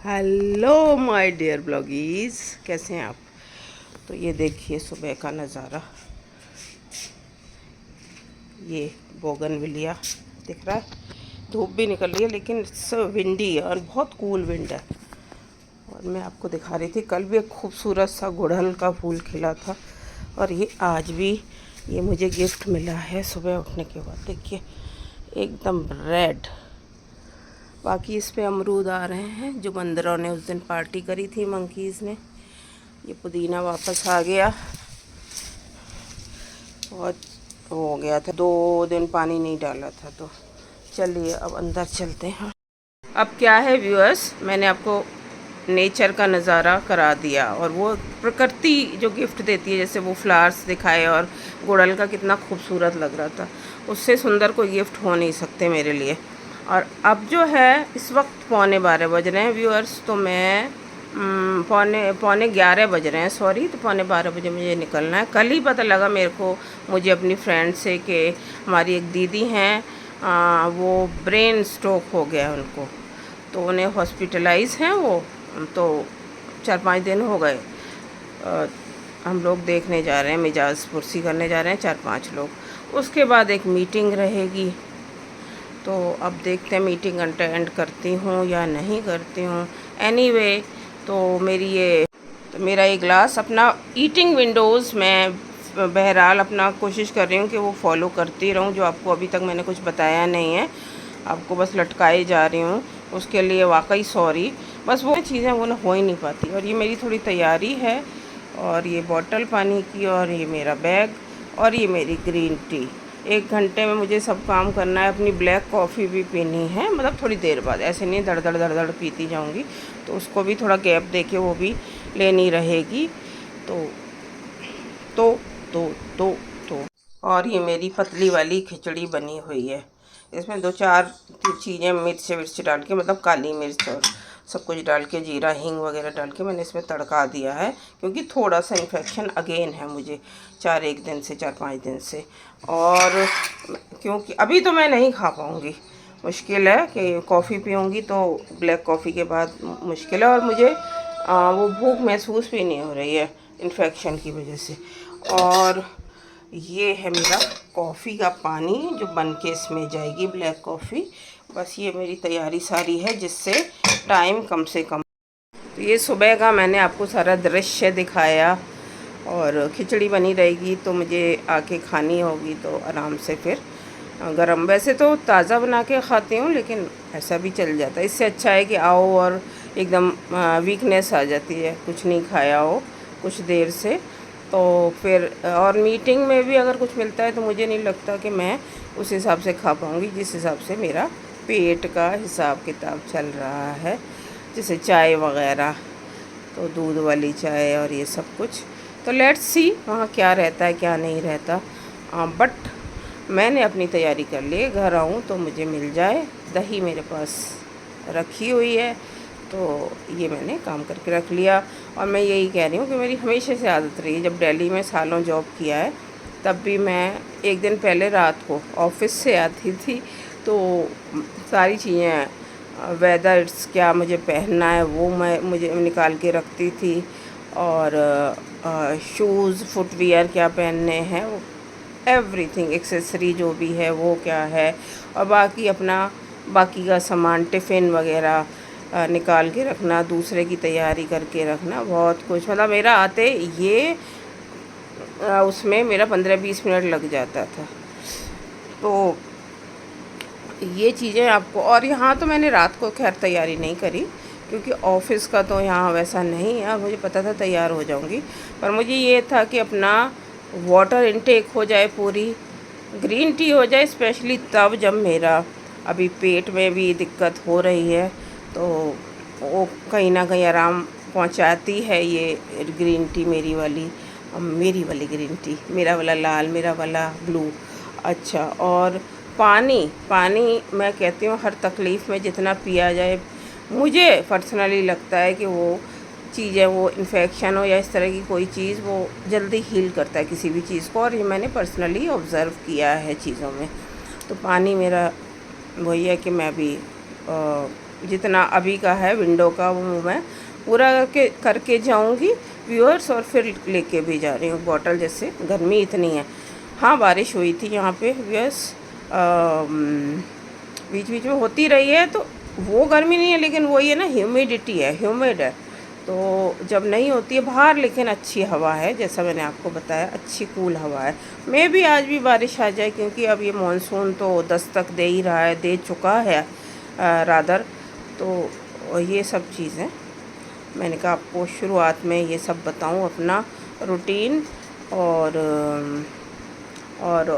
Hello my dear ब्लॉगीज, कैसे हैं आप। तो ये देखिए सुबह का नज़ारा, ये बोगनविलिया दिख रहा है। धूप भी निकल रही है लेकिन इट्स विंडी है और बहुत कूल विंड है। और मैं आपको दिखा रही थी, कल भी एक खूबसूरत सा गुड़हल का फूल खिला था और ये आज भी ये मुझे गिफ्ट मिला है सुबह उठने के बाद। देखिए एकदम रेड। बाकी इस पे अमरूद आ रहे हैं जो बंदरों ने उस दिन पार्टी करी थी, मंकीज़ ने। ये पुदीना वापस आ गया, बहुत हो गया था, 2 दिन पानी नहीं डाला था। तो चलिए अब अंदर चलते हैं। अब क्या है व्यूअर्स, मैंने आपको नेचर का नज़ारा करा दिया और वो प्रकृति जो गिफ्ट देती है, जैसे वो फ्लावर्स दिखाए और गुड़हल का कितना खूबसूरत लग रहा था, उससे सुंदर कोई गिफ्ट हो नहीं सकते मेरे लिए। और अब जो है इस वक्त 11:15 बज रहे हैं व्यूअर्स, तो मैं पौने 11 बज रहे हैं, सॉरी। तो 11:15 बजे मुझे निकलना है। कल ही पता लगा मेरे को, मुझे अपनी फ्रेंड से, कि हमारी एक दीदी हैं, वो ब्रेन स्ट्रोक हो गया उनको, तो उन्हें हॉस्पिटलाइज हैं वो। तो 4-5 दिन हो गए। हम लोग देखने जा रहे हैं, मिजाज पुरसी करने जा रहे हैं 4-5 लोग। उसके बाद एक मीटिंग रहेगी, तो अब देखते हैं मीटिंग अटेंड करती हूँ या नहीं करती हूँ। एनीवे, तो मेरा ये ग्लास अपना ईटिंग विंडोज़ में बहरहाल अपना कोशिश कर रही हूँ कि वो फॉलो करती रहूँ, जो आपको अभी तक मैंने कुछ बताया नहीं है, आपको बस लटकाए जा रही हूँ। उसके लिए वाकई सॉरी, बस वो चीज़ें वो ना हो ही नहीं पाती। और ये मेरी थोड़ी तैयारी है, और ये बॉटल पानी की, और ये मेरा बैग, और ये मेरी ग्रीन टी। 1 घंटे में मुझे सब काम करना है। अपनी ब्लैक कॉफ़ी भी पीनी है, मतलब थोड़ी देर बाद, ऐसे नहीं धड़ धड़ धड़ धड़ पीती जाऊँगी, तो उसको भी थोड़ा गैप दे के वो भी लेनी रहेगी। तो तो तो तो तो और ये मेरी पतली वाली खिचड़ी बनी हुई है। इसमें 2-4 चीज़ें मिर्च विर्च डाल के, मतलब काली मिर्च और सब कुछ डाल के, जीरा हींग वगैरह डाल के मैंने इसमें तड़का दिया है, क्योंकि थोड़ा सा इन्फेक्शन अगेन है मुझे 4-5 दिन से। और क्योंकि अभी तो मैं नहीं खा पाऊँगी, मुश्किल है कि कॉफ़ी पीऊँगी तो ब्लैक कॉफ़ी के बाद मुश्किल है। और मुझे वो भूख महसूस भी नहीं हो रही है इन्फेक्शन की वजह से। और ये है मेरा कॉफ़ी का पानी जो बन के इसमें जाएगी, ब्लैक कॉफ़ी। बस ये मेरी तैयारी सारी है, जिससे टाइम कम से कम। तो ये सुबह का मैंने आपको सारा दृश्य दिखाया, और खिचड़ी बनी रहेगी तो मुझे आके खानी होगी, तो आराम से फिर गरम। वैसे तो ताज़ा बना के खाती हूँ, लेकिन ऐसा भी चल जाता है। इससे अच्छा है कि आओ और एकदम वीकनेस आ जाती है, कुछ नहीं खाया हो कुछ देर से, तो फिर। और मीटिंग में भी अगर कुछ मिलता है तो मुझे नहीं लगता कि मैं उस हिसाब से खा पाऊँगी, जिस हिसाब से मेरा पेट का हिसाब किताब चल रहा है, जैसे चाय वगैरह, तो दूध वाली चाय और ये सब कुछ। तो लेट्स सी वहाँ क्या रहता है क्या नहीं रहता। बट मैंने अपनी तैयारी कर ली, घर आऊँ तो मुझे मिल जाए। दही मेरे पास रखी हुई है, तो ये मैंने काम करके रख लिया। और मैं यही कह रही हूँ कि मेरी हमेशा से आदत रही है, जब दिल्ली में सालों जॉब किया है, तब भी मैं एक दिन पहले रात को ऑफिस से आती थी, तो सारी चीज़ें, वेदर्स क्या मुझे पहनना है वो मुझे निकाल के रखती थी, और शूज़ फुटवियर क्या पहनने हैं, वो एवरीथिंग, एक्सेसरी जो भी है वो क्या है, और बाकी अपना बाकी का सामान, टिफ़िन वगैरह निकाल के रखना, दूसरे की तैयारी करके रखना, बहुत कुछ। मतलब मेरा आते ये उसमें मेरा 15-20 मिनट लग जाता था। तो ये चीज़ें आपको। और यहाँ तो मैंने रात को खैर तैयारी नहीं करी, क्योंकि ऑफिस का तो यहाँ वैसा नहीं है, और मुझे पता था तैयार हो जाऊँगी। पर मुझे ये था कि अपना वाटर इनटेक हो जाए, पूरी ग्रीन टी हो जाए, स्पेशली तब जब मेरा अभी पेट में भी दिक्कत हो रही है, तो वो कहीं ना कहीं आराम पहुंचाती है ये ग्रीन टी, मेरी वाली ग्रीन टी, मेरा वाला लाल, मेरा वाला ब्लू। अच्छा, और पानी मैं कहती हूँ हर तकलीफ़ में जितना पिया जाए, मुझे पर्सनली लगता है कि वो चीज़ें, वो इन्फेक्शन हो या इस तरह की कोई चीज़, वो जल्दी हील करता है किसी भी चीज़ को, और ये मैंने पर्सनली ऑब्ज़र्व किया है चीज़ों में। तो पानी मेरा वही है कि मैं भी जितना अभी का है विंडो का वो मैं पूरा करके जाऊंगी व्यूअर्स, और फिर लेके भी जा रही हूँ बॉटल, जैसे गर्मी इतनी है। हाँ बारिश हुई थी यहाँ पे व्यूअर्स, बीच बीच में होती रही है, तो वो गर्मी नहीं है, लेकिन वो ये ना ह्यूमिडिटी है, ह्यूमिड है, तो जब नहीं होती है बाहर, लेकिन अच्छी हवा है, जैसा मैंने आपको बताया अच्छी कूल हवा है। मे भी आज भी बारिश आ जाए, क्योंकि अब ये मानसून तो दस्तक दे ही रहा है, दे चुका है रादर। तो ये सब चीज़ें मैंने कहा आपको शुरुआत में ये सब बताऊं, अपना रूटीन और और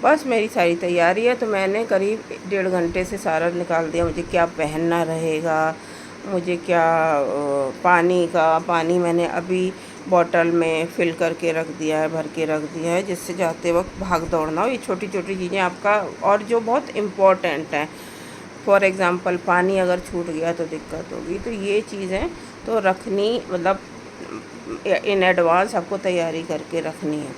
बस मेरी सारी तैयारी है। तो मैंने करीब 1.5 घंटे से सारा निकाल दिया, मुझे क्या पहनना रहेगा, मुझे क्या पानी मैंने अभी बॉटल में फ़िल करके रख दिया है, भर के रख दिया है, जिससे जाते वक्त भाग दौड़ना हो। ये छोटी छोटी चीज़ें आपका, और जो बहुत इम्पोर्टेंट हैं, फॉर एग्ज़ाम्पल पानी अगर छूट गया तो दिक्कत होगी, तो ये चीज़ें तो रखनी, मतलब इन एडवांस आपको तैयारी करके रखनी है।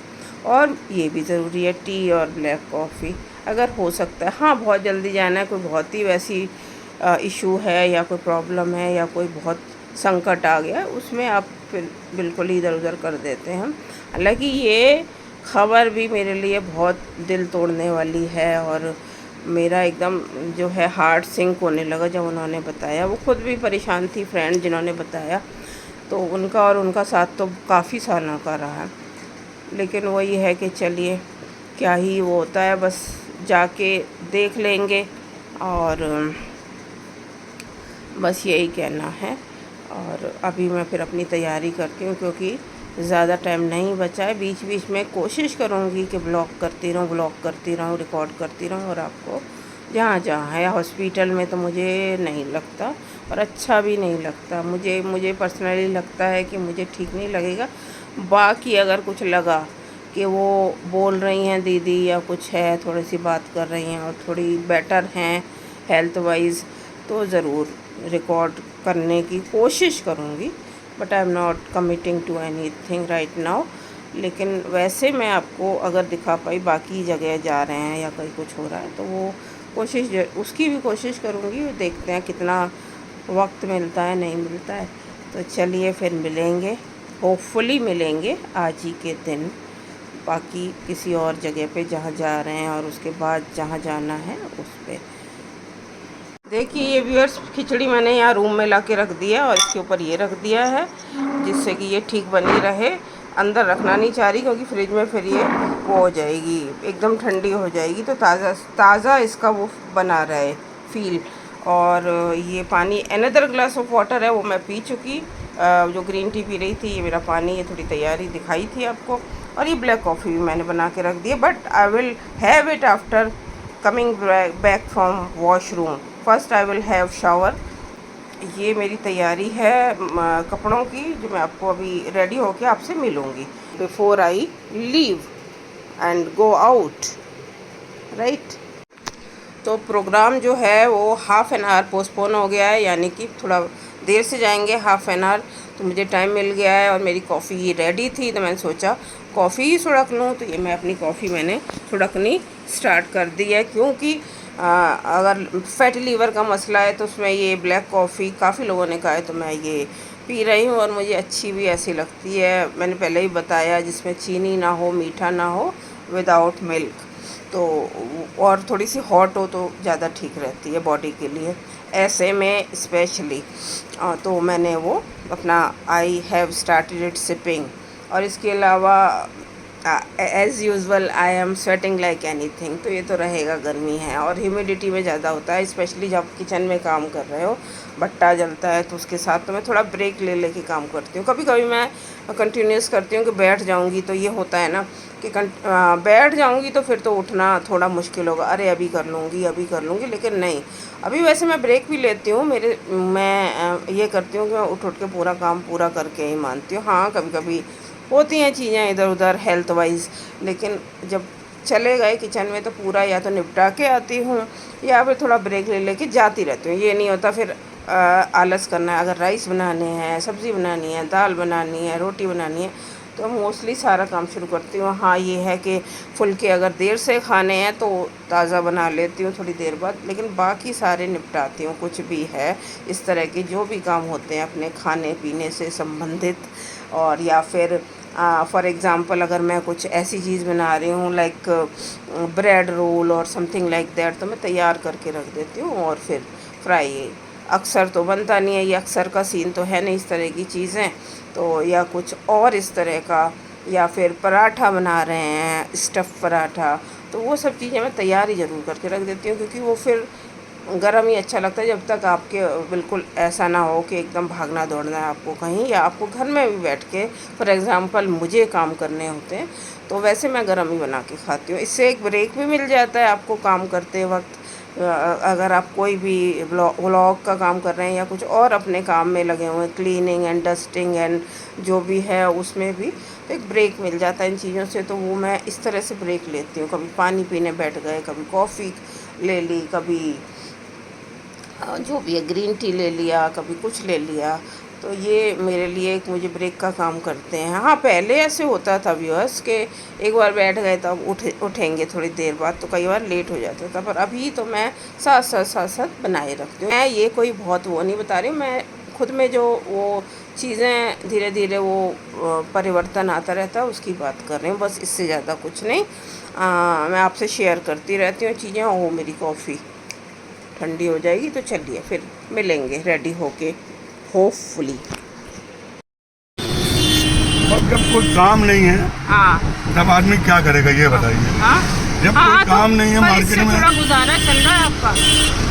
और ये भी ज़रूरी है टी और ब्लैक कॉफ़ी अगर हो सकता है। हाँ बहुत जल्दी जाना है, कोई बहुत ही वैसी इशू है या कोई प्रॉब्लम है या कोई बहुत संकट आ गया, उसमें आप फिर बिल्कुल ही इधर उधर कर देते हैं। हालांकि ये खबर भी मेरे लिए बहुत दिल तोड़ने वाली है, और मेरा एकदम जो है हार्ट सिंक होने लगा जब उन्होंने बताया। वो खुद भी परेशान थी, फ्रेंड जिन्होंने बताया, तो उनका और उनका साथ तो काफ़ी सालों का रहा है। लेकिन वही है कि चलिए क्या ही वो होता है, बस जाके देख लेंगे, और बस यही कहना है। और अभी मैं फिर अपनी तैयारी करती हूँ, क्योंकि ज़्यादा टाइम नहीं बचा है। बीच बीच में कोशिश करूँगी कि ब्लॉग करती रहूँ, रिकॉर्ड करती रहूँ, और आपको जहाँ जहाँ है। हॉस्पिटल में तो मुझे नहीं लगता, और अच्छा भी नहीं लगता, मुझे पर्सनली लगता है कि मुझे ठीक नहीं लगेगा। बाकी अगर कुछ लगा कि वो बोल रही हैं दीदी या कुछ है, थोड़ी सी बात कर रही हैं और थोड़ी बेटर हैं हेल्थ वाइज, तो ज़रूर रिकॉर्ड करने की कोशिश करूँगी। But I am not committing to anything right now. लेकिन वैसे मैं आपको अगर दिखा पाई, बाकी जगह जा रहे हैं या कहीं कुछ हो रहा है, तो वो उसकी भी कोशिश करूँगी। देखते हैं कितना वक्त मिलता है, नहीं मिलता है। तो चलिए फिर मिलेंगे, होपफुली मिलेंगे आज ही के दिन, बाकी किसी और जगह पे जहाँ जा रहे हैं, और उसके बाद जहाँ जाना है उस पे। देखिए ये व्यूअर्स, खिचड़ी मैंने यहाँ रूम में ला के रख दिया, और इसके ऊपर ये रख दिया है, जिससे कि ये ठीक बनी रहे। अंदर रखना नहीं चाह रही, क्योंकि फ्रिज में फिर ये वो हो जाएगी, एकदम ठंडी हो जाएगी, तो ताज़ा ताज़ा इसका वो बना रहे फील। और ये पानी, अनदर ग्लास ऑफ वाटर है, वो मैं पी चुकी, जो ग्रीन टी पी रही थी। ये मेरा पानी, ये थोड़ी तैयारी दिखाई थी आपको। और ये ब्लैक कॉफ़ी भी मैंने बना के रख दी है, but I will have it after coming back from washroom. First I will have shower. ये मेरी तैयारी है कपड़ों की, जो मैं आपको अभी रेडी होके आपसे मिलूँगी before I leave and go out, right. तो प्रोग्राम जो है वो हाफ़ एन आवर पोस्टपोन हो गया है, यानी कि थोड़ा देर से जाएंगे, हाफ़ एन आवर। तो मुझे टाइम मिल गया है, और मेरी कॉफ़ी रेडी थी, तो मैंने सोचा कॉफ़ी ही सुड़क लूँ। तो ये मैं अपनी कॉफ़ी मैंने सुड़कनी स्टार्ट कर दी है, क्योंकि अगर फैटी लीवर का मसला है तो उसमें ये ब्लैक कॉफ़ी काफ़ी लोगों ने कहा है, तो मैं ये पी रही हूँ, और मुझे अच्छी भी ऐसी लगती है। मैंने पहले ही बताया, जिसमें चीनी ना हो, मीठा ना हो, विदाउट मिल्क, तो और थोड़ी सी हॉट हो तो ज़्यादा ठीक रहती है बॉडी के लिए, ऐसे में स्पेशली। तो मैंने वो अपना I have started it sipping. और इसके अलावा as usual I am sweating like anything. तो ये तो रहेगा, गर्मी है और ह्यूमिडिटी में ज़्यादा होता है, स्पेशली जब किचन में काम कर रहे हो, भट्टा जलता है, तो उसके साथ तो मैं थोड़ा ब्रेक ले लेके काम करती हूँ। कभी कभी मैं कंटिन्यूस करती हूँ कि बैठ जाऊँगी, तो ये होता है ना कि बैठ जाऊँगी तो फिर तो उठना थोड़ा मुश्किल होगा, अरे अभी कर लूँगी, लेकिन नहीं, अभी वैसे मैं ब्रेक भी लेती हूँ। मैं ये करती हूँ कि मैं उठ के पूरा काम पूरा करके ही मानती हूँ। हाँ कभी कभी होती हैं चीज़ें इधर उधर हेल्थ वाइज, लेकिन जब चले गए किचन में तो पूरा या तो निपटा के आती हूँ, या फिर थोड़ा ब्रेक ले लेके जाती रहती हूँ। ये नहीं होता फिर आलस करना है। अगर राइस बनाने हैं, सब्ज़ी बनानी है, दाल बनानी है, रोटी बनानी है, तो मोस्टली सारा काम शुरू करती हूँ। हाँ ये है कि फुल्के अगर देर से खाने हैं तो ताज़ा बना लेती हूँ थोड़ी देर बाद, लेकिन बाकी सारे निपटाती हूँ। कुछ भी है इस तरह के जो भी काम होते हैं अपने खाने पीने से संबंधित, और या फिर फॉर एग्ज़ाम्पल अगर मैं कुछ ऐसी चीज़ बना रही हूँ लाइक ब्रेड रोल और समथिंग लाइक दैट, तो मैं तैयार करके रख देती हूँ और फिर फ्राई। अक्सर तो बनता नहीं है, ये अक्सर का सीन तो है नहीं इस तरह की चीज़ें, तो या कुछ और इस तरह का, या फिर पराठा बना रहे हैं स्टफ़ पराठा, तो वो सब चीज़ें मैं तैयार ही ज़रूर करके रख देती हूँ, क्योंकि वो फिर गरम ही अच्छा लगता है। जब तक आपके बिल्कुल ऐसा ना हो कि एकदम भागना दौड़ना है आपको कहीं, या आपको घर में भी बैठ के फॉर एग्ज़ाम्पल मुझे काम करने होते हैं, तो वैसे मैं गरम ही बना के खाती हूँ। इससे एक ब्रेक भी मिल जाता है आपको काम करते वक्त। अगर आप कोई भी व्लॉग का काम कर रहे हैं या कुछ और अपने काम में लगे हुए हैं, क्लीनिंग एंड डस्टिंग एंड जो भी है, उसमें भी तो एक ब्रेक मिल जाता है इन चीज़ों से। तो वो मैं इस तरह से ब्रेक लेती हूँ। कभी पानी पीने बैठ गए, कभी कॉफ़ी ले ली, कभी जो भी है ग्रीन टी ले लिया, कभी कुछ ले लिया। तो ये मेरे लिए एक मुझे ब्रेक का काम करते हैं। हाँ पहले ऐसे होता था व्यूअर्स के एक बार बैठ गए तो अब उठेंगे थोड़ी देर बाद, तो कई बार लेट हो जाता था, पर अभी तो मैं साथ बनाए रखती हूँ। मैं ये कोई बहुत वो नहीं बता रही हूँ, मैं खुद में जो वो चीज़ें धीरे धीरे वो परिवर्तन आता रहता है उसकी बात कर रही हूँ, बस इससे ज़्यादा कुछ नहीं। मैं आपसे शेयर करती रहती हूँ चीज़ें। वो मेरी कॉफ़ी ठंडी हो जाएगी तो चलिए फिर मिलेंगे रेडी होके होपफुली। अब जब कोई काम नहीं है हाँ तब आदमी क्या करेगा ये बताइए। हाँ जब हाँ, कोई काम नहीं है मार्केट में, थोड़ा गुजारा चल रहा है आपका।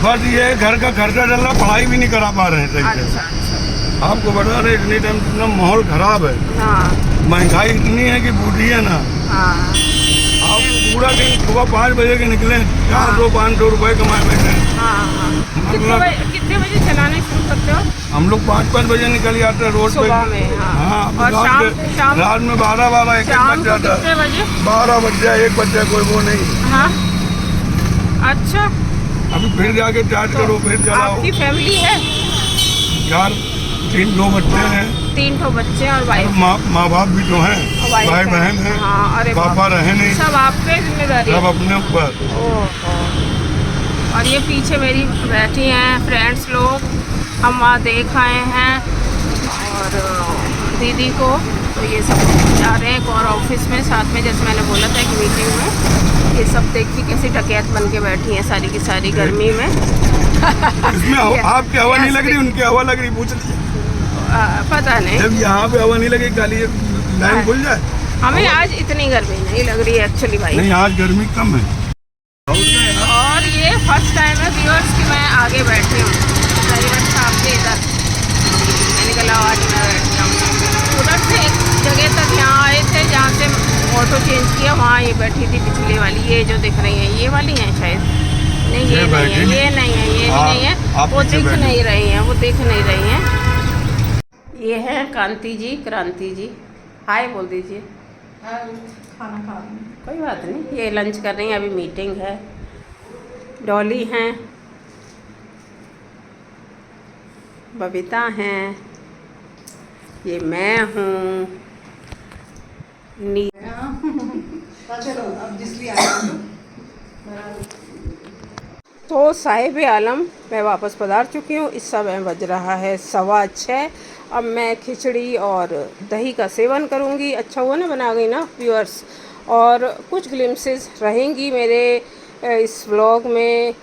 बस ये घर का खर्चा चल रहा, पढ़ाई भी नहीं करा पा रहे हैं सही से। अच्छा। आपको बता रहे इतनी टाइम इतना माहौल खराब है, हाँ महंगाई इतनी है कि पूछिए ना। हाँ आप पूरा दिन सुबह 5 बजे के निकले 400-500 रुपए कमाए बैठे। हाँ मतलब कितने बजे चलाने शुरू करते हो? हम लोग 5-5 बजे निकल जाते हैं रोड पे। सुबह में हाँ, और शाम रात में 12-12 1 बज जाता है। 12 बज जाए 1 बज जाए कोई वो नहीं। हाँ अच्छा। अभी फिर जाके चार्ज करो फिर चलाओ। आपकी फैमिली है? यार 2 बच्चे हैं। 3 ठो बच्चे और वाइफ। माँ बाप भी तो हैं, भाई बहन हैं। हाँ, अरे पापा रहे नहीं, सब आप पे जिम्मेदारी सब अपने ऊपर। और ये पीछे मेरी बैठी हैं फ्रेंड्स लोग, हम वहाँ देख आए हैं और दीदी को, तो ये सब जा रहे हैं एक और ऑफिस में साथ में, जैसे मैंने बोला था एक मीटिंग में। ये सब देखिए कैसी डकैत बन के बैठी हैं सारी की सारी गर्मी में। इसमें आपकी हवा नहीं लग रही, उनकी हवा लग रही, पूछ लीजिए। पता नहीं, जब यहाँ पे हवा नहीं लगी खाली लाइन खुल जाए। हमें आज इतनी गर्मी नहीं लग रही है एक्चुअली भाई। नहीं आज गर्मी कम है। और ये फर्स्ट टाइम है व्यूअर्स कि मैं आगे बैठी हूँ, ड्राइवर साहब के इधर। मैंने कहा आज मैं बैठ जाऊँ। उधर से एक जगह तक यहाँ आए थे जहाँ से ऑटो चेंज किया, वहाँ ये बैठी थी पिछली वाली, ये जो दिख रही है ये वाली हैं शायद। नहीं ये नहीं है, ये नहीं है, ये भी नहीं है, वो दिख नहीं रही हैं, वो दिख नहीं रही हैं। ये हैं कांति जी, क्रांति जी, हाय बोल दीजिए। खाना खा रही हूँ। कोई बात नहीं, ये लंच कर रही हैं, अभी मीटिंग है। डॉली हैं, बबीता हैं, ये मैं हूँ, चलो अब जिसलिए आए हैं तो साहिब आलम मैं वापस पधार चुकी हूँ। इस समय बज रहा है 6:15। अब मैं खिचड़ी और दही का सेवन करूँगी। अच्छा हुआ ना बना गई ना व्यूअर्स। और कुछ ग्लिम्सेस रहेंगी मेरे इस व्लॉग में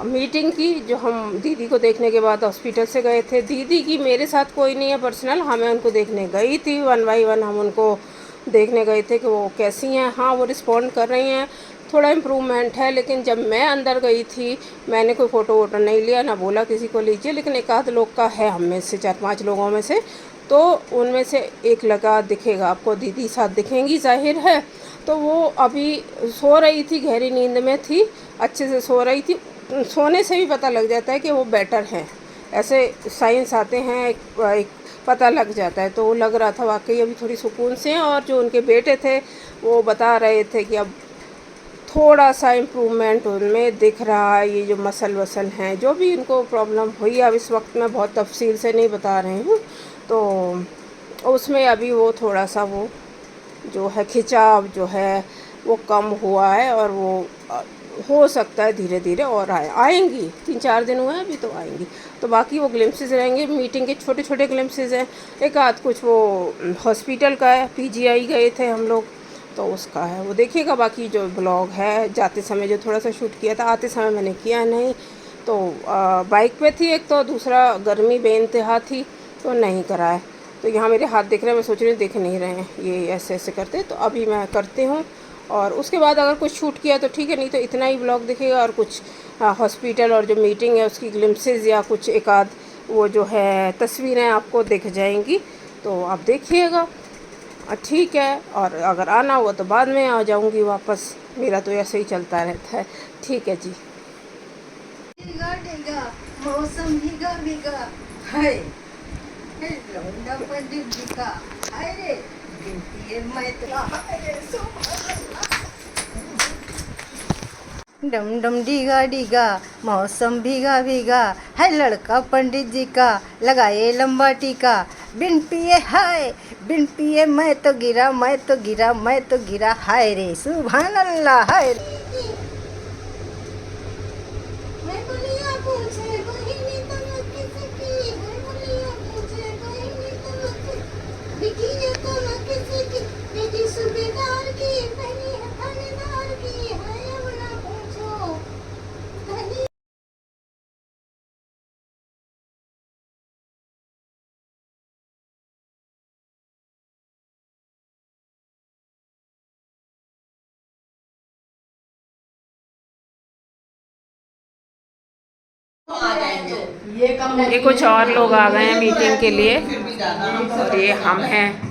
मीटिंग की, जो हम दीदी को देखने के बाद हॉस्पिटल से गए थे। दीदी की मेरे साथ कोई नहीं है पर्सनल, हाँ मैं उनको देखने गई थी, 1 बाय 1 हम उनको देखने गए थे कि वो कैसी हैं। हाँ वो रिस्पॉन्ड कर रही हैं, थोड़ा इम्प्रूवमेंट है, लेकिन जब मैं अंदर गई थी मैंने कोई फ़ोटो वोटो नहीं लिया, ना बोला किसी को लीजिए, लेकिन एक आध लोग का है, हम में से 4-5 लोगों में से, तो उनमें से एक लगा दिखेगा आपको, दीदी साथ दिखेंगी जाहिर है। तो वो अभी सो रही थी, गहरी नींद में थी, अच्छे से सो रही थी। सोने से भी पता लग जाता है कि वो बेटर हैं, ऐसे साइंस आते हैं, एक पता लग जाता है। तो लग रहा था वाकई अभी थोड़ी सुकून से हैं। और जो उनके बेटे थे वो बता रहे थे कि अब थोड़ा सा इम्प्रूवमेंट उनमें दिख रहा है। ये जो मसल वसल हैं, जो भी इनको प्रॉब्लम हुई, अब इस वक्त मैं बहुत तफसील से नहीं बता रही हूँ, तो उसमें अभी वो थोड़ा सा वो जो है खिंचाव जो है वो कम हुआ है, और वो हो सकता है धीरे धीरे और आएंगी। 3-4 दिन हुए हैं अभी, तो आएंगी। तो बाकी वो ग्लिम्सेस रहेंगे, मीटिंग के छोटे छोटे ग्लिम्सेस हैं। एक आध कुछ वो हॉस्पिटल का है, PGI गए थे हम लोग, तो उसका है, वो देखिएगा। बाकी जो ब्लॉग है जाते समय जो थोड़ा सा शूट किया था, आते समय मैंने किया नहीं, तो बाइक पे थी एक, तो दूसरा गर्मी बेइंतहा थी तो नहीं करा है। तो यहाँ मेरे हाथ दिख रहे हैं, मैं सोच रही हूँ दिख नहीं रहे हैं, ये ऐसे ऐसे करते, तो अभी मैं करती हूँ। और उसके बाद अगर कुछ शूट किया तो ठीक है, नहीं तो इतना ही ब्लॉग दिखेगा। और कुछ हॉस्पिटल और जो मीटिंग है उसकी ग्लिम्सेस या कुछ एक आध वो जो है तस्वीरें आपको दिख जाएंगी, तो आप देखिएगा। ठीक है, और अगर आना हुआ तो बाद में आ जाऊंगी वापस, मेरा तो ऐसे ही चलता रहता है। ठीक है जी। भीगा भीगा मौसम भीगा भीगा है, लौंडा पंडित जी का हाय रे, गिनती है मैं तेरा हाय रे डम डम डीगा डीगा मौसम भीगा भीगा है, लड़का पंडित जी का लगाए लंबा टीका, बिन पिए हाय बिन पिए मैं तो गिरा मैं तो गिरा मैं तो गिरा हाय रे सुभान अल्लाह हाय रे। ये कुछ और लोग आ गए हैं मीटिंग के लिए, और ये हम हैं